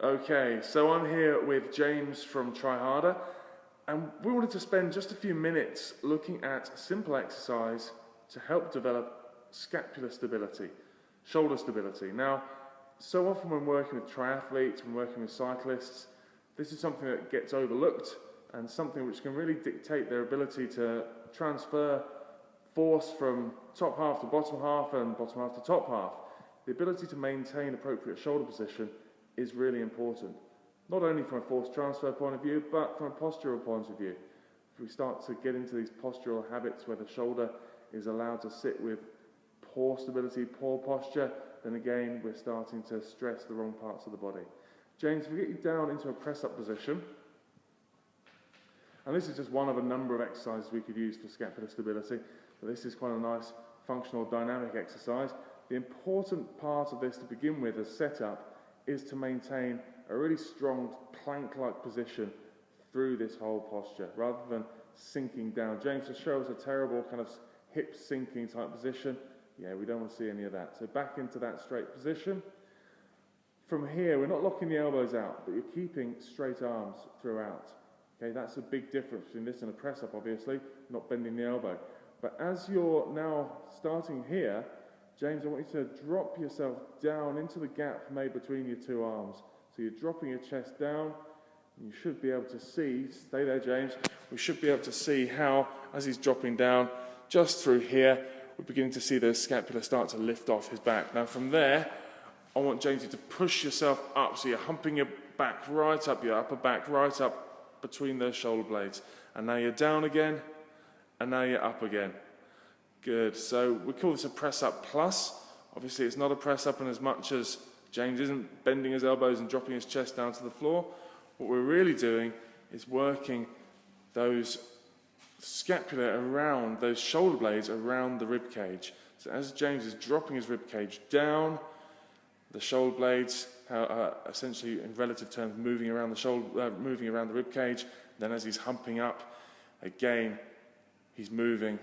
Okay, so I'm here with James from Try Harder, and we wanted to spend just a few minutes looking at a simple exercise to help develop scapular stability, shoulder stability. Now, so often when working with triathletes, when working with cyclists, this is something that gets overlooked and something which can really dictate their ability to transfer force from top half to bottom half and bottom half to top half. The ability to maintain appropriate shoulder position is really important, not only from a force transfer point of view, but from a postural point of view. If we start to get into these postural habits where the shoulder is allowed to sit with poor stability, poor posture, then again we're starting to stress the wrong parts of the body. James, if we get you down into a press-up position, and this is just one of a number of exercises we could use for scapular stability, but this is quite a nice functional dynamic exercise. The important part of this to begin with as setup is to maintain a really strong plank-like position through this whole posture, rather than sinking down. James, to show us a terrible kind of hip sinking type position, yeah, we don't want to see any of that. So back into that straight position. From here, we're not locking the elbows out, but you're keeping straight arms throughout. Okay, that's a big difference between this and a press-up, obviously, not bending the elbow. But as you're now starting here, James, I want you to drop yourself down into the gap made between your two arms. So you're dropping your chest down, and you should be able to see, stay there James, we should be able to see how, as he's dropping down, just through here, we're beginning to see the scapula start to lift off his back. Now from there, I want James to push yourself up, so you're humping your back right up, your upper back right up between those shoulder blades. And now you're down again, and now you're up again. Good, so we call this a press-up plus. Obviously it's not a press-up in as much as James isn't bending his elbows and dropping his chest down to the floor. What we're really doing is working those scapula around, those shoulder blades around the rib cage. So as James is dropping his rib cage down, the shoulder blades are essentially, in relative terms, moving around the rib cage. Then as he's humping up, again, he's moving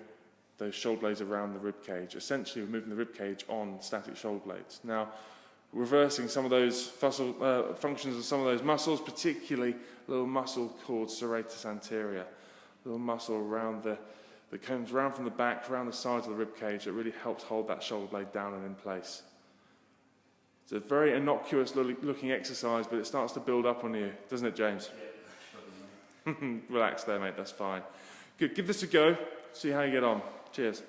those shoulder blades around the rib cage. Essentially, we're moving the rib cage on static shoulder blades. Now, reversing some of those functions of some of those muscles, particularly a little muscle called serratus anterior, a little muscle around that comes around from the back, around the sides of the rib cage, that really helps hold that shoulder blade down and in place. It's a very innocuous looking exercise, but it starts to build up on you, doesn't it, James? Yeah. Relax there, mate, that's fine. Good, give this a go, see how you get on. Cheers.